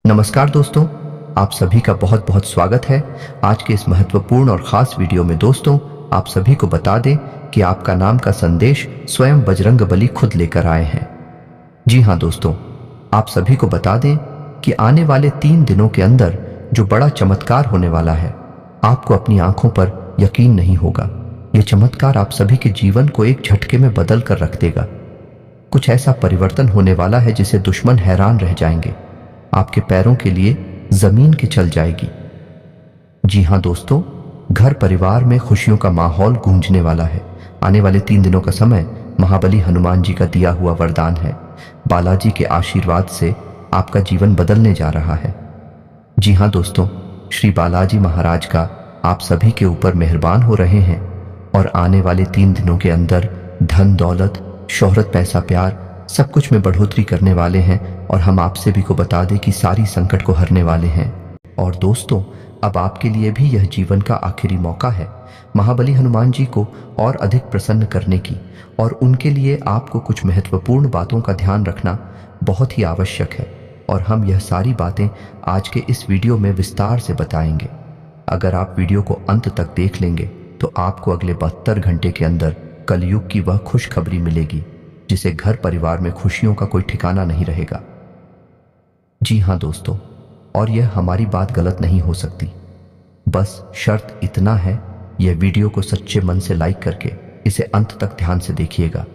नमस्कार दोस्तों, आप सभी का बहुत बहुत स्वागत है आज के इस महत्वपूर्ण और खास वीडियो में। दोस्तों, आप सभी को बता दें कि आपका नाम का संदेश स्वयं बजरंगबली खुद लेकर आए हैं। जी हाँ दोस्तों, आप सभी को बता दें कि आने वाले 3 दिनों के अंदर जो बड़ा चमत्कार होने वाला है, आपको अपनी आंखों पर यकीन नहीं होगा। यह चमत्कार आप सभी के जीवन को एक झटके में बदल कर रख देगा। कुछ ऐसा परिवर्तन होने वाला है जिसे दुश्मन हैरान रह जाएंगे। आपके पैरों के लिए जमीन की चल जाएगी। जी हां दोस्तों, घर परिवार में खुशियों का माहौल गूंजने वाला है। आने वाले 3 दिनों का समय महाबली हनुमान जी का दिया हुआ वरदान है। बालाजी के आशीर्वाद से आपका जीवन बदलने जा रहा है। जी हां दोस्तों, श्री बालाजी महाराज का आप सभी के ऊपर मेहरबान हो रहे हैं और आने वाले 3 दिनों के अंदर धन दौलत, शोहरत, पैसा, प्यार सब कुछ में बढ़ोतरी करने वाले हैं। और हम आप सभी को बता दें कि सारी संकट को हरने वाले हैं। और दोस्तों, अब आपके लिए भी यह जीवन का आखिरी मौका है महाबली हनुमान जी को और अधिक प्रसन्न करने की। और उनके लिए आपको कुछ महत्वपूर्ण बातों का ध्यान रखना बहुत ही आवश्यक है। और हम यह सारी बातें आज के इस वीडियो में विस्तार से बताएंगे। अगर आप वीडियो को अंत तक देख लेंगे तो आपको अगले 72 घंटे के अंदर कलयुग की वह खुशखबरी मिलेगी जिसे घर परिवार में खुशियों का कोई ठिकाना नहीं रहेगा। जी हां दोस्तों, और यह हमारी बात गलत नहीं हो सकती। बस शर्त इतना है, यह वीडियो को सच्चे मन से लाइक करके इसे अंत तक ध्यान से देखिएगा।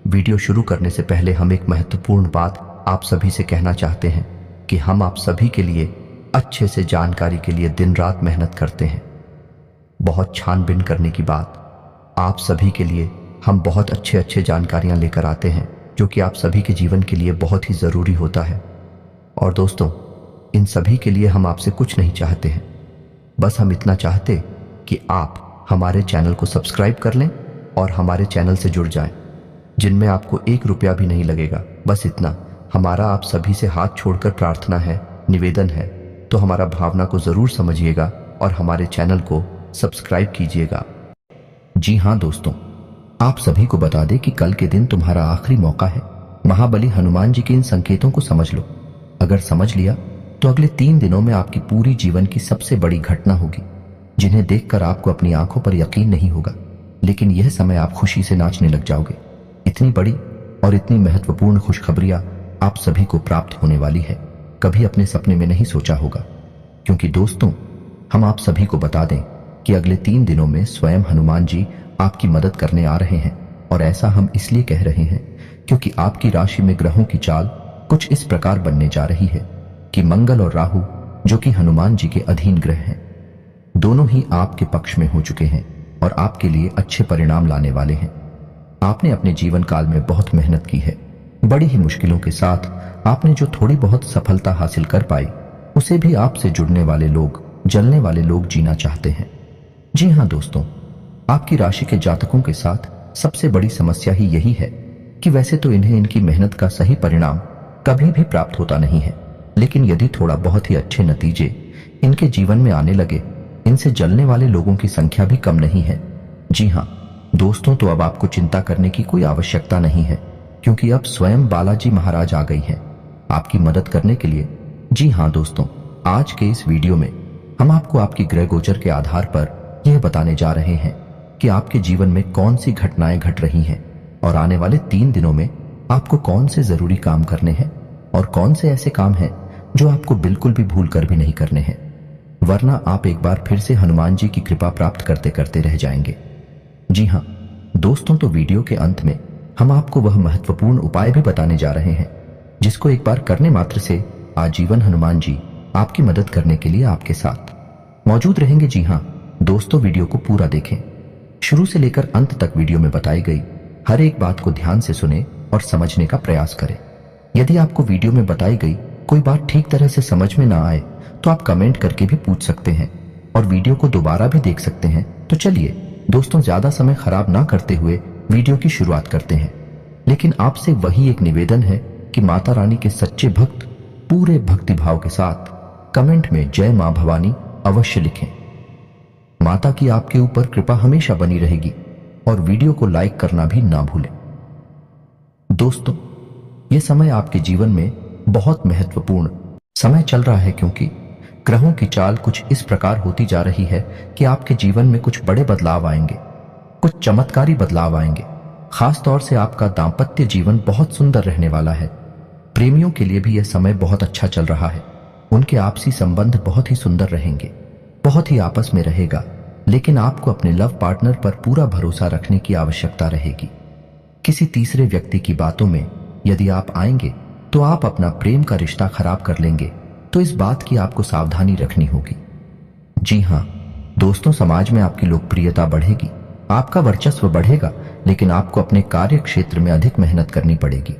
वीडियो शुरू करने से पहले हम एक महत्वपूर्ण बात आप सभी से कहना चाहते हैं कि हम आप सभी के लिए अच्छे से जानकारी के लिए दिन रात मेहनत करते हैं। बहुत छानबीन करने की बात, आप सभी के लिए हम बहुत अच्छे जानकारियां लेकर आते हैं जो कि आप सभी के जीवन के लिए बहुत ही ज़रूरी होता है। और दोस्तों, इन सभी के लिए हम आपसे कुछ नहीं चाहते हैं, बस हम इतना चाहते कि आप हमारे चैनल को सब्सक्राइब कर लें और हमारे चैनल से जुड़ जाएं, जिनमें आपको 1 रुपया भी नहीं लगेगा। बस इतना हमारा आप सभी से हाथ छोड़कर प्रार्थना है, निवेदन है। तो हमारा भावना को ज़रूर समझिएगा और हमारे चैनल को सब्सक्राइब कीजिएगा। जी हाँ दोस्तों, आप सभी को बता दें कि कल के दिन तुम्हारा आखिरी मौका है। महाबली हनुमान जी के इन संकेतों को समझ लो। अगर समझ लिया तो अगले 3 दिनों में आपकी पूरी जीवन की सबसे बड़ी घटना होगी, जिन्हें देखकर आपको अपनी आंखों पर यकीन नहीं होगा, लेकिन यह समय आप खुशी से नाचने लग जाओगे। इतनी बड़ी और इतनी महत्वपूर्ण खुशखबरियां आप सभी को प्राप्त होने वाली है, कभी अपने सपने में नहीं सोचा होगा। क्योंकि दोस्तों, हम आप सभी को बता दें कि अगले 3 दिनों में स्वयं हनुमान जी आपकी मदद करने आ रहे हैं। और ऐसा हम इसलिए कह रहे हैं क्योंकि आपकी राशि में ग्रहों की चाल कुछ इस प्रकार बनने जा रही है कि मंगल और राहु, जो कि हनुमान जी के अधीन ग्रह हैं, दोनों ही आपके पक्ष में हो चुके हैं और आपके लिए अच्छे परिणाम लाने वाले हैं। आपने अपने जीवन काल में बहुत मेहनत की है। बड़ी ही मुश्किलों के साथ आपने जो थोड़ी बहुत सफलता हासिल कर पाई, उसे भी आपसे जुड़ने वाले लोग, जलने वाले लोग जीना चाहते हैं। जी हाँ दोस्तों, आपकी राशि के जातकों के साथ सबसे बड़ी समस्या ही यही है कि वैसे तो इन्हें इनकी मेहनत का सही परिणाम कभी भी प्राप्त होता नहीं है, लेकिन यदि थोड़ा बहुत ही अच्छे नतीजे इनके जीवन में आने लगे, इनसे जलने वाले लोगों की संख्या भी कम नहीं है। जी हाँ दोस्तों, तो अब आपको चिंता करने की कोई आवश्यकता नहीं है, क्योंकि अब स्वयं बालाजी महाराज आ गई हैं आपकी मदद करने के लिए। जी हाँ दोस्तों, आज के इस वीडियो में हम आपको आपकी ग्रह गोचर के आधार पर यह बताने जा रहे हैं कि आपके जीवन में कौन सी घटनाएं घट रही हैं और आने वाले 3 दिनों में आपको कौन से जरूरी काम करने हैं और कौन से ऐसे काम हैं जो आपको बिल्कुल भी भूल कर भी नहीं करने हैं, वरना आप एक बार फिर से हनुमान जी की कृपा प्राप्त करते करते रह जाएंगे। जी हाँ दोस्तों, तो वीडियो के अंत में हम आपको वह महत्वपूर्ण उपाय भी बताने जा रहे हैं जिसको एक बार करने मात्र से आजीवन हनुमान जी आपकी मदद करने के लिए आपके साथ मौजूद रहेंगे। जी हाँ दोस्तों, वीडियो को पूरा देखें, शुरू से लेकर अंत तक वीडियो में बताई गई हर एक बात को ध्यान से सुने और समझने का प्रयास करें। यदि आपको वीडियो में बताई गई कोई बात ठीक तरह से समझ में ना आए तो आप कमेंट करके भी पूछ सकते हैं और वीडियो को दोबारा भी देख सकते हैं। तो चलिए दोस्तों, ज्यादा समय खराब ना करते हुए वीडियो की शुरुआत करते हैं। लेकिन आपसे वही एक निवेदन है कि माता रानी के सच्चे भक्त पूरे भक्तिभाव के साथ कमेंट में जय मां भवानी अवश्य लिखें। माता की आपके ऊपर कृपा हमेशा बनी रहेगी और वीडियो को लाइक करना भी ना भूलें। दोस्तों, यह समय आपके जीवन में बहुत महत्वपूर्ण समय चल रहा है क्योंकि ग्रहों की चाल कुछ इस प्रकार होती जा रही है कि आपके जीवन में कुछ बड़े बदलाव आएंगे, कुछ चमत्कारी बदलाव आएंगे। खास तौर से आपका दांपत्य जीवन बहुत सुंदर रहने वाला है। प्रेमियों के लिए भी यह समय बहुत अच्छा चल रहा है। उनके आपसी संबंध बहुत ही सुंदर रहेंगे, बहुत ही आपस में रहेगा। लेकिन आपको अपने लव पार्टनर पर पूरा भरोसा रखने की आवश्यकता रहेगी। किसी तीसरे व्यक्ति की बातों में यदि आप आएंगे तो आप अपना प्रेम का रिश्ता खराब कर लेंगे, तो इस बात की आपको सावधानी रखनी होगी। जी हाँ दोस्तों, समाज में आपकी लोकप्रियता बढ़ेगी, आपका वर्चस्व बढ़ेगा, लेकिन आपको अपने कार्य क्षेत्र में अधिक मेहनत करनी पड़ेगी।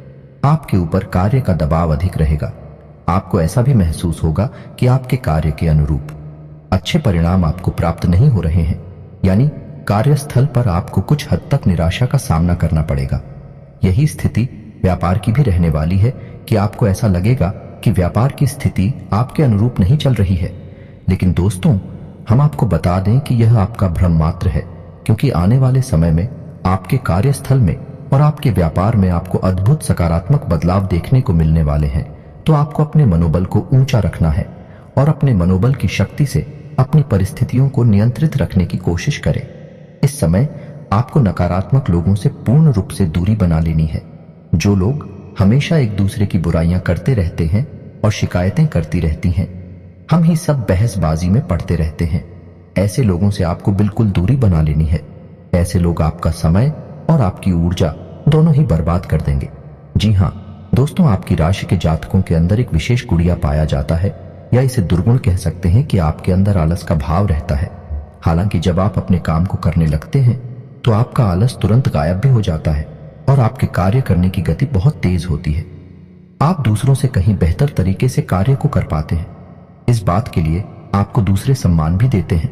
आपके ऊपर कार्य का दबाव अधिक रहेगा। आपको ऐसा भी महसूस होगा कि आपके कार्य के अनुरूप अच्छे परिणाम आपको प्राप्त नहीं हो रहे हैं, यानी कार्यस्थल पर आपको कुछ हद तक निराशा का सामना करना पड़ेगा। यही स्थिति व्यापार की भी रहने वाली है कि आपको ऐसा लगेगा कि व्यापार की स्थिति आपके अनुरूप नहीं चल रही है। लेकिन दोस्तों, हम आपको बता दें कि यह आपका भ्रम मात्र है, क्योंकि आने वाले समय में आपके कार्यस्थल में और आपके व्यापार में आपको अद्भुत सकारात्मक बदलाव देखने को मिलने वाले हैं। तो आपको अपने मनोबल को ऊंचा रखना है और अपने मनोबल की शक्ति से अपनी परिस्थितियों को नियंत्रित रखने की कोशिश करें। इस समय आपको नकारात्मक लोगों से पूर्ण रूप से दूरी बना लेनी है। जो लोग हमेशा एक दूसरे की बुराइयां करते रहते हैं और शिकायतें करती रहती हैं, हम ही सब बहसबाजी में पड़ते रहते हैं, ऐसे लोगों से आपको बिल्कुल दूरी बना लेनी है। ऐसे लोग आपका समय और आपकी ऊर्जा दोनों ही बर्बाद कर देंगे। जी हाँ दोस्तों, आपकी राशि के जातकों के अंदर एक विशेष गुड़िया पाया जाता है, या इसे दुर्गुण कह सकते हैं कि आपके अंदर आलस का भाव रहता है। हालांकि जब आप अपने काम को करने लगते हैं तो आपका आलस तुरंत गायब भी हो जाता है और आपके कार्य करने की गति बहुत तेज होती है। आप दूसरों से कहीं बेहतर तरीके से कार्य को कर पाते हैं। इस बात के लिए आपको दूसरे सम्मान भी देते हैं।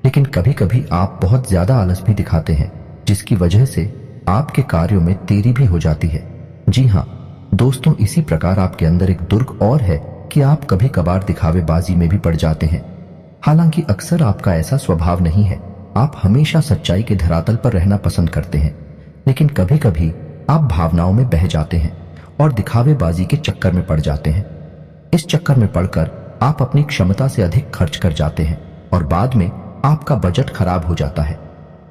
लेकिन कभी कभी आप बहुत ज्यादा आलस भी दिखाते हैं, जिसकी वजह से आपके कार्यों में देरी भी हो जाती है। जी हाँ दोस्तों, इसी प्रकार आपके अंदर एक दुर्ग और है कि आप कभी कभार दिखावेबाजी में भी पड़ जाते हैं। हालांकि अक्सर आपका ऐसा स्वभाव नहीं है। आप हमेशा सच्चाई के धरातल पर रहना पसंद करते हैं, लेकिन कभी कभी आप भावनाओं में बह जाते हैं और दिखावेबाजी के चक्कर में पड़ जाते हैं। इस चक्कर में पड़कर आप अपनी क्षमता से अधिक खर्च कर जाते हैं और बाद में आपका बजट खराब हो जाता है।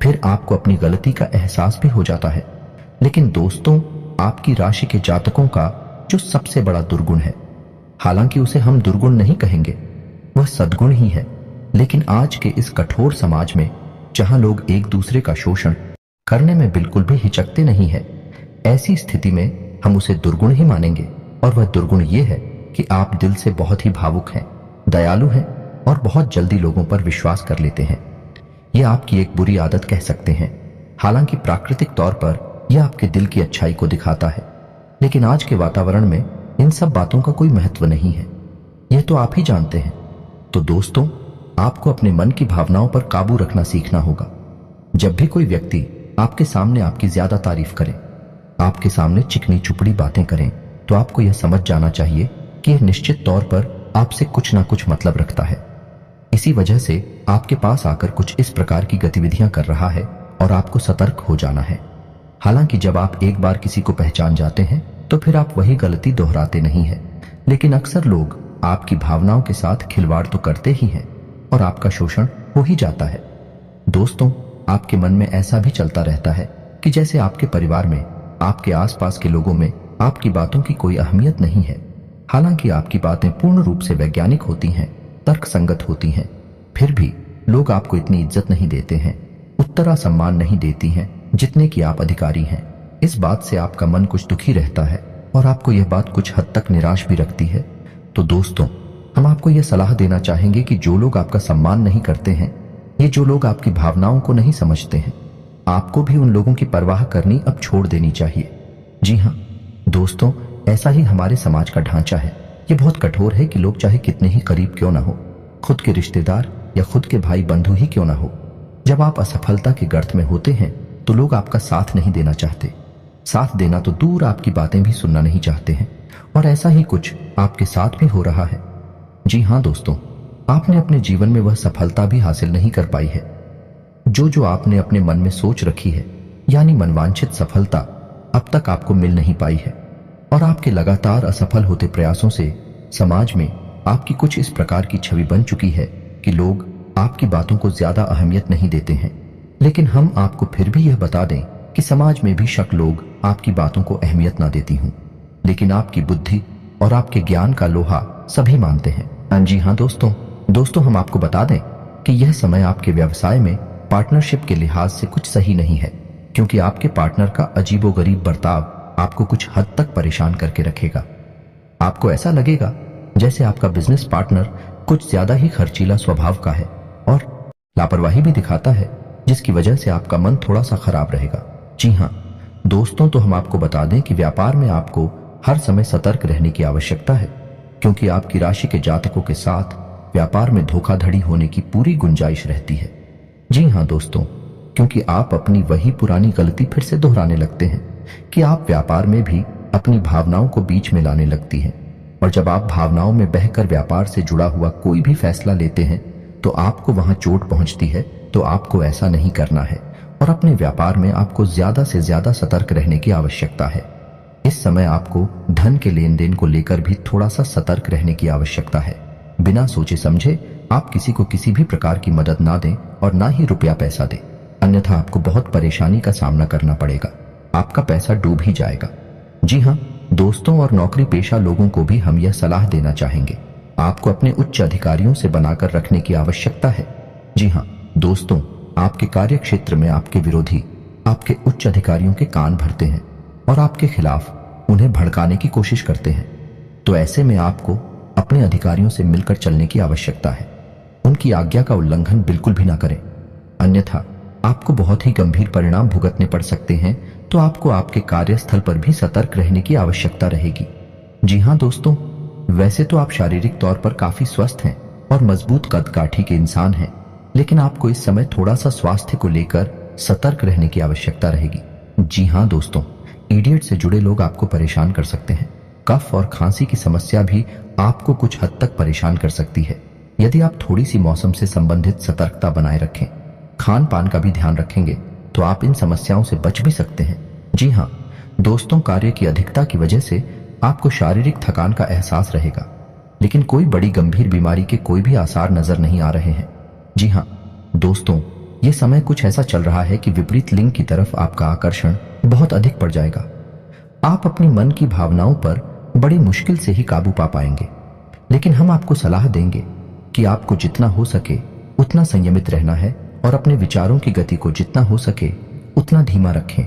फिर आपको अपनी गलती का एहसास भी हो जाता है। लेकिन दोस्तों, आपकी राशि के जातकों का जो सबसे बड़ा दुर्गुण है, हालांकि उसे हम दुर्गुण नहीं कहेंगे, वह सद्गुण ही है। लेकिन आज के इस कठोर समाज में, जहां लोग एक दूसरे का शोषण करने में बिल्कुल भी हिचकते नहीं है, ऐसी स्थिति में हम उसे दुर्गुण ही मानेंगे। और वह दुर्गुण ये है कि आप दिल से बहुत ही भावुक हैं, दयालु हैं और बहुत जल्दी लोगों पर विश्वास कर लेते हैं। यह आपकी एक बुरी आदत कह सकते हैं। हालांकि प्राकृतिक तौर पर यह आपके दिल की अच्छाई को दिखाता है, लेकिन आज के वातावरण में इन सब बातों का कोई महत्व नहीं है। यह तो आप ही जानते हैं। तो दोस्तों, आपको अपने मन की भावनाओं पर काबू रखना सीखना होगा। जब भी कोई व्यक्ति आपके सामने आपकी ज्यादा तारीफ करे, आपके सामने चिकनी चुपड़ी बातें करें, तो आपको यह समझ जाना चाहिए कि यह निश्चित तौर पर आपसे कुछ ना कुछ मतलब रखता है। इसी वजह से आपके पास आकर कुछ इस प्रकार की गतिविधियां कर रहा है और आपको सतर्क हो जाना है। हालांकि जब आप एक बार किसी को पहचान जाते हैं तो फिर आप वही गलती दोहराते नहीं हैं। लेकिन अक्सर लोग आपकी भावनाओं के साथ खिलवाड़ तो करते ही हैं और आपका शोषण हो ही जाता है। दोस्तों, आपके मन में ऐसा भी चलता रहता है कि जैसे आपके परिवार में, आपके आसपास के लोगों में आपकी बातों की कोई अहमियत नहीं है। हालांकि आपकी बातें पूर्ण रूप से वैज्ञानिक होती हैं, तर्कसंगत होती हैं, फिर भी लोग आपको इतनी इज्जत नहीं देते हैं, उतना सम्मान नहीं देती हैं जितने कि आप अधिकारी हैं। इस बात से आपका मन कुछ दुखी रहता है और आपको यह बात कुछ हद तक निराश भी रखती है। तो दोस्तों, हम आपको यह सलाह देना चाहेंगे कि जो लोग आपका सम्मान नहीं करते हैं, ये जो लोग आपकी भावनाओं को नहीं समझते हैं, आपको भी उन लोगों की परवाह करनी अब छोड़ देनी चाहिए। जी हाँ दोस्तों, ऐसा ही हमारे समाज का ढांचा है। ये बहुत कठोर है कि लोग चाहे कितने ही करीब क्यों ना हो, खुद के रिश्तेदार या खुद के भाई बंधु ही क्यों ना हो, जब आप असफलता के गर्त में होते हैं तो लोग आपका साथ नहीं देना चाहते। साथ देना तो दूर, आपकी बातें भी सुनना नहीं चाहते हैं। और ऐसा ही कुछ आपके साथ भी हो रहा है। जी हाँ दोस्तों, आपने अपने जीवन में वह सफलता भी हासिल नहीं कर पाई है जो आपने अपने मन में सोच रखी है, यानी मनवांछित सफलता अब तक आपको मिल नहीं पाई है। और आपके लगातार असफल होते प्रयासों से समाज में आपकी कुछ इस प्रकार की छवि बन चुकी है कि लोग आपकी बातों को ज्यादा अहमियत नहीं देते हैं। लेकिन हम आपको फिर भी यह बता दें कि समाज में भी शक लोग आपकी बातों को अहमियत ना देती हूं, लेकिन आपकी बुद्धि और आपके ज्ञान का लोहा सभी मानते हैं। जी हाँ दोस्तों हम आपको बता दें कि यह समय आपके व्यवसाय में पार्टनरशिप के लिहाज से कुछ सही नहीं है, क्योंकि आपके पार्टनर का अजीबोगरीब बर्ताव आपको कुछ हद तक परेशान करके रखेगा। आपको ऐसा लगेगा जैसे आपका बिजनेस पार्टनर कुछ ज्यादा ही खर्चीला स्वभाव का है और लापरवाही भी दिखाता है, जिसकी वजह से आपका मन थोड़ा सा खराब रहेगा। जी हाँ दोस्तों, तो हम आपको बता दें कि व्यापार में आपको हर समय सतर्क रहने की आवश्यकता है, क्योंकि आपकी राशि के जातकों के साथ व्यापार में धोखाधड़ी होने की पूरी गुंजाइश रहती है। जी हाँ दोस्तों, क्योंकि आप अपनी वही पुरानी गलती फिर से दोहराने लगते हैं कि आप व्यापार में भी अपनी भावनाओं को बीच में लाने लगती हैं, और जब आप भावनाओं में बहकर व्यापार से जुड़ा हुआ कोई भी फैसला लेते हैं तो आपको वहां चोट पहुंचती है। तो आपको ऐसा नहीं करना है और अपने व्यापार में आपको ज्यादा से ज्यादा सतर्क रहने की आवश्यकता है। इस समय आपको धन के लेन देन को लेकर भी थोड़ा सा सतर्क रहने की आवश्यकता है। बिना सोचे समझे आप किसी को किसी भी प्रकार की मदद ना दें और ना ही रुपया पैसा दें, अन्यथा आपको बहुत परेशानी का सामना करना पड़ेगा। आपका पैसा डूब ही जाएगा। जी हाँ दोस्तों, और नौकरी पेशा लोगों को भी हम यह सलाह देना चाहेंगे, आपको अपने उच्च अधिकारियों से बनाकर रखने की आवश्यकता है। जी हाँ दोस्तों, आपके कार्य क्षेत्र में आपके विरोधी आपके उच्च अधिकारियों के कान भरते हैं और आपके खिलाफ उन्हें भड़काने की कोशिश करते हैं। तो ऐसे में आपको अपने अधिकारियों से मिलकर चलने की आवश्यकता है। उनकी आज्ञा का उल्लंघन बिल्कुल भी ना करें, अन्यथा आपको बहुत ही गंभीर परिणाम भुगतने पड़ सकते हैं। तो आपको आपके कार्यस्थल पर भी सतर्क रहने की आवश्यकता रहेगी। जी हाँ दोस्तों, वैसे तो आप शारीरिक तौर पर काफी स्वस्थ हैं और मजबूत कद काठी के इंसान हैं, लेकिन आपको इस समय थोड़ा सा स्वास्थ्य को लेकर सतर्क रहने की आवश्यकता रहेगी। जी हाँ दोस्तों, इडियट से जुड़े लोग आपको परेशान कर सकते हैं। कफ और खांसी की समस्या भी आपको कुछ हद तक परेशान कर सकती है। यदि आप थोड़ी सी मौसम से संबंधित सतर्कता बनाए रखें, खान पान का भी ध्यान रखेंगे, तो आप इन समस्याओं से बच भी सकते हैं। जी हाँ दोस्तों, कार्य की अधिकता की वजह से आपको शारीरिक थकान का एहसास रहेगा, लेकिन कोई बड़ी गंभीर बीमारी के कोई भी आसार नजर नहीं आ रहे हैं। जी हाँ दोस्तों, ये समय कुछ ऐसा चल रहा है कि विपरीत लिंग की तरफ आपका आकर्षण बहुत अधिक पड़ जाएगा। आप अपनी मन की भावनाओं पर बड़ी मुश्किल से ही काबू पा पाएंगे, लेकिन हम आपको सलाह देंगे कि आपको जितना हो सके उतना संयमित रहना है और अपने विचारों की गति को जितना हो सके उतना धीमा रखें।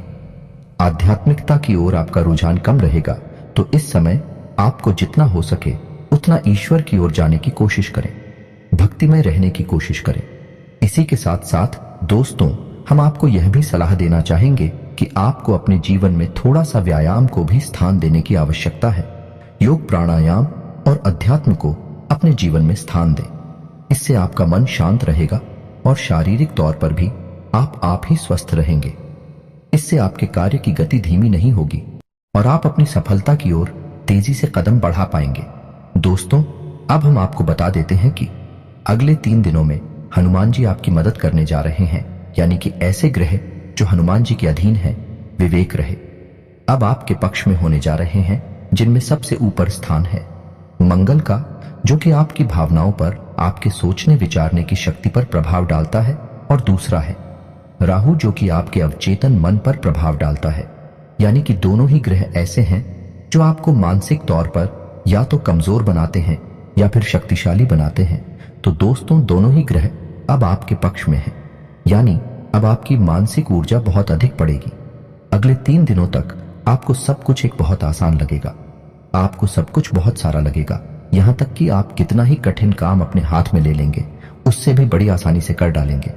आध्यात्मिकता की ओर आपका रुझान कम रहेगा, तो इस समय आपको जितना हो सके उतना ईश्वर की ओर जाने की कोशिश करें, भक्तिमय रहने की कोशिश करें। इसी के साथ साथ दोस्तों, हम आपको यह भी सलाह देना चाहेंगे कि आपको अपने जीवन में थोड़ा सा व्यायाम को भी स्थान देने की आवश्यकता है। योग, प्राणायाम और अध्यात्म को अपने जीवन में स्थान दें। इससे आपका मन शांत रहेगा और शारीरिक तौर पर भी आप ही स्वस्थ रहेंगे। इससे आपके कार्य की गति धीमी नहीं होगी और आप अपनी सफलता की ओर तेजी से कदम बढ़ा पाएंगे। दोस्तों, अब हम आपको बता देते हैं कि अगले 3 दिनों में हनुमान जी आपकी मदद करने जा रहे हैं, यानी कि ऐसे ग्रह जो हनुमान जी के अधीन हैं, विवेक रहे अब आपके पक्ष में होने जा रहे हैं, जिनमें सबसे ऊपर स्थान है मंगल का, जो कि आपकी भावनाओं पर, आपके सोचने विचारने की शक्ति पर प्रभाव डालता है, और दूसरा है राहु, जो कि आपके अवचेतन मन पर प्रभाव डालता है। यानी कि दोनों ही ग्रह ऐसे हैं जो आपको मानसिक तौर पर या तो कमजोर बनाते हैं या फिर शक्तिशाली बनाते हैं। तो दोस्तों, दोनों ही ग्रह अब आपके पक्ष में हैं, यानी अब आपकी मानसिक ऊर्जा बहुत अधिक बढ़ेगी। अगले 3 दिनों तक आपको सब कुछ एक बहुत आसान लगेगा, आपको सब कुछ बहुत सारा लगेगा, यहां तक कि आप कितना ही कठिन काम अपने हाथ में ले लेंगे उससे भी बड़ी आसानी से कर डालेंगे।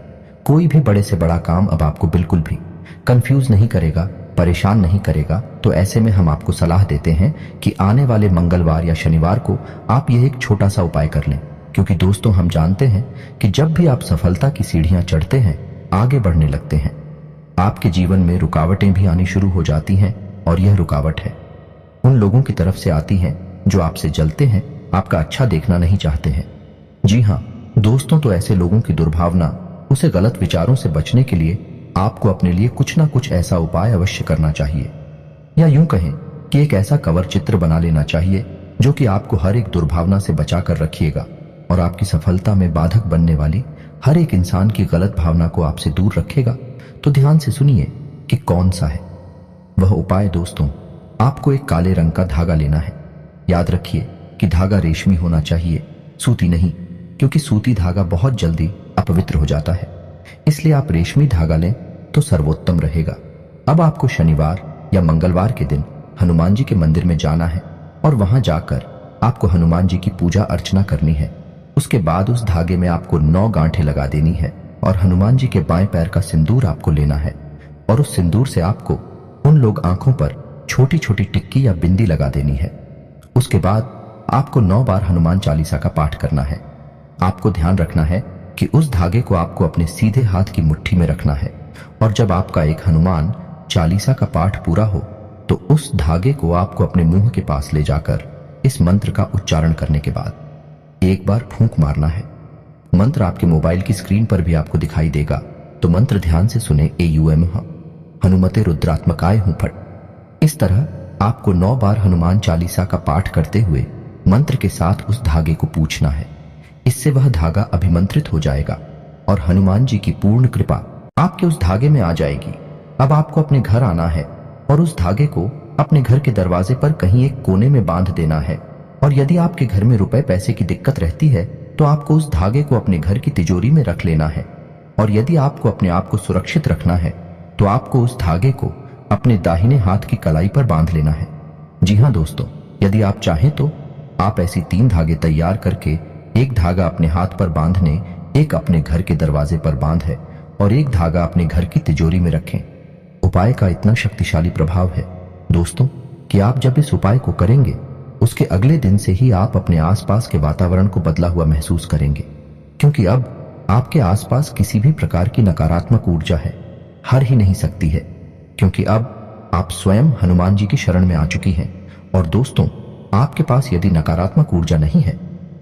कोई भी बड़े से बड़ा काम अब आपको बिल्कुल भी कंफ्यूज नहीं करेगा, परेशान नहीं करेगा। तो ऐसे में हम आपको सलाह देते हैं कि आने वाले मंगलवार या शनिवार को आप यह एक छोटा सा उपाय कर लें, क्योंकि दोस्तों, हम जानते हैं कि जब भी आप सफलता की सीढ़ियां चढ़ते हैं, आगे बढ़ने लगते हैं, आपके जीवन में रुकावटें भी आनी शुरू हो जाती हैं, और यह रुकावट है उन लोगों की तरफ से आती हैं जो आपसे जलते हैं, आपका अच्छा देखना नहीं चाहते हैं। जी हाँ दोस्तों, तो ऐसे लोगों की दुर्भावना, उसे गलत विचारों से बचने के लिए आपको अपने लिए कुछ ना कुछ ऐसा उपाय अवश्य करना चाहिए, या यूं कहें कि एक ऐसा कवर चित्र बना लेना चाहिए जो कि आपको हर एक दुर्भावना से बचाकर रखिएगा और आपकी सफलता में बाधक बनने वाली हर एक इंसान की गलत भावना को आपसे दूर रखेगा। तो ध्यान से सुनिए कि कौन सा है वह उपाय। दोस्तों, आपको एक काले रंग का धागा लेना है। याद रखिए कि धागा रेशमी होना चाहिए, सूती नहीं, क्योंकि सूती धागा बहुत जल्दी अपवित्र हो जाता है। इसलिए आप रेशमी धागा लें तो सर्वोत्तम रहेगा। अब आपको शनिवार या मंगलवार के दिन हनुमान जी के मंदिर में जाना है और वहां जाकर आपको हनुमान जी की पूजा अर्चना करनी है। उसके बाद उस धागे में आपको 9 गांठें लगा देनी है और हनुमान जी के बाएं पैर का सिंदूर आपको लेना है और उस सिंदूर से आपको उन लोग आंखों पर छोटी छोटी टिक्की या बिंदी लगा देनी है। उसके बाद आपको 9 बार हनुमान चालीसा का पाठ करना है। आपको ध्यान रखना है कि उस धागे को आपको अपने सीधे हाथ की मुट्ठी में रखना है और जब आपका एक हनुमान चालीसा का पाठ पूरा हो तो उस धागे को आपको अपने मुंह के पास ले जाकर इस मंत्र का उच्चारण करने के बाद एक बार फूंक मारना है। मंत्र आपके मोबाइल की स्क्रीन पर भी आपको दिखाई देगा, तो मंत्र ध्यान से सुने। एयूएम हनुमते रुद्रात्मकाय हूं फट। इस तरह आपको 9 बार हनुमान चालीसा का पाठ करते हुए मंत्र के साथ उस धागे को पूछना है। इससे वह धागा अभिमंत्रित हो जाएगा और हनुमान जी की पूर्ण कृपा आपके उस धागे में आ जाएगी। अब आपको अपने घर आना है और उस धागे को अपने घर के दरवाजे पर कहीं एक कोने में बांध देना है। और यदि आपके घर में रुपए पैसे की दिक्कत रहती है तो आपको उस धागे को अपने घर की तिजोरी में रख लेना है। और यदि आपको अपने आप को सुरक्षित रखना है तो आपको उस धागे को अपने दाहिने हाथ की कलाई पर बांध लेना है। जी हाँ दोस्तों, यदि आप चाहें तो आप ऐसी 3 धागे तैयार करके एक धागा अपने हाथ पर बांधने, एक अपने घर के दरवाजे पर बांधे और एक धागा अपने घर की तिजोरी में रखें। उपाय का इतना शक्तिशाली प्रभाव है दोस्तों कि आप जब इस उपाय को करेंगे उसके अगले दिन से ही आप अपने आसपास के वातावरण को बदला हुआ महसूस करेंगे, क्योंकि अब आपके आसपास किसी भी प्रकार की नकारात्मक ऊर्जा है हर ही नहीं सकती है, क्योंकि अब आप स्वयं हनुमान जी की शरण में आ चुकी हैं। और दोस्तों, आपके पास यदि नकारात्मक ऊर्जा नहीं है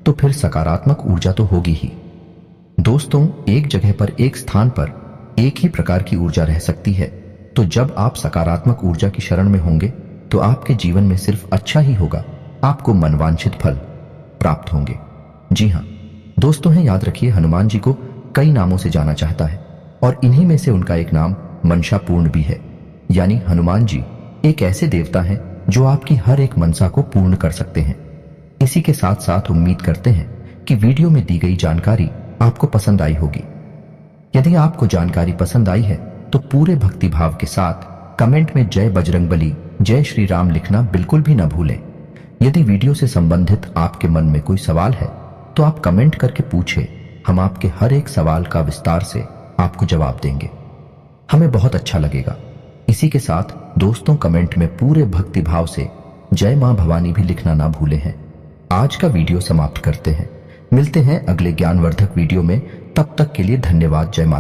तो फिर सकारात्मक ऊर्जा तो होगी ही। दोस्तों, एक जगह पर, एक स्थान पर एक ही प्रकार की ऊर्जा रह सकती है, तो जब आप सकारात्मक ऊर्जा की शरण में होंगे तो आपके जीवन में सिर्फ अच्छा ही होगा, आपको मनवांछित फल प्राप्त होंगे। जी हाँ दोस्तों, हैं याद रखिए, हनुमान जी को कई नामों से जाना चाहता है और इन्हीं में से उनका एक नाम मनसापूर्ण भी है। यानी हनुमान जी एक ऐसे देवता हैं जो आपकी हर एक मनसा को पूर्ण कर सकते हैं। इसी के साथ साथ उम्मीद करते हैं कि वीडियो में दी गई जानकारी आपको पसंद आई होगी। यदि आपको जानकारी पसंद आई है तो पूरे भक्ति भाव के साथ कमेंट में जय बजरंगबली, जय श्री राम लिखना बिल्कुल भी न भूलें। यदि वीडियो से संबंधित आपके मन में कोई सवाल है तो आप कमेंट करके पूछें, हम आपके हर एक सवाल का विस्तार से आपको जवाब देंगे, हमें बहुत अच्छा लगेगा। इसी के साथ दोस्तों, कमेंट में पूरे भक्ति भाव से जय मां भवानी भी लिखना ना भूले हैं। आज का वीडियो समाप्त करते हैं, मिलते हैं अगले ज्ञानवर्धक वीडियो में। तब तक के लिए धन्यवाद। जय माता।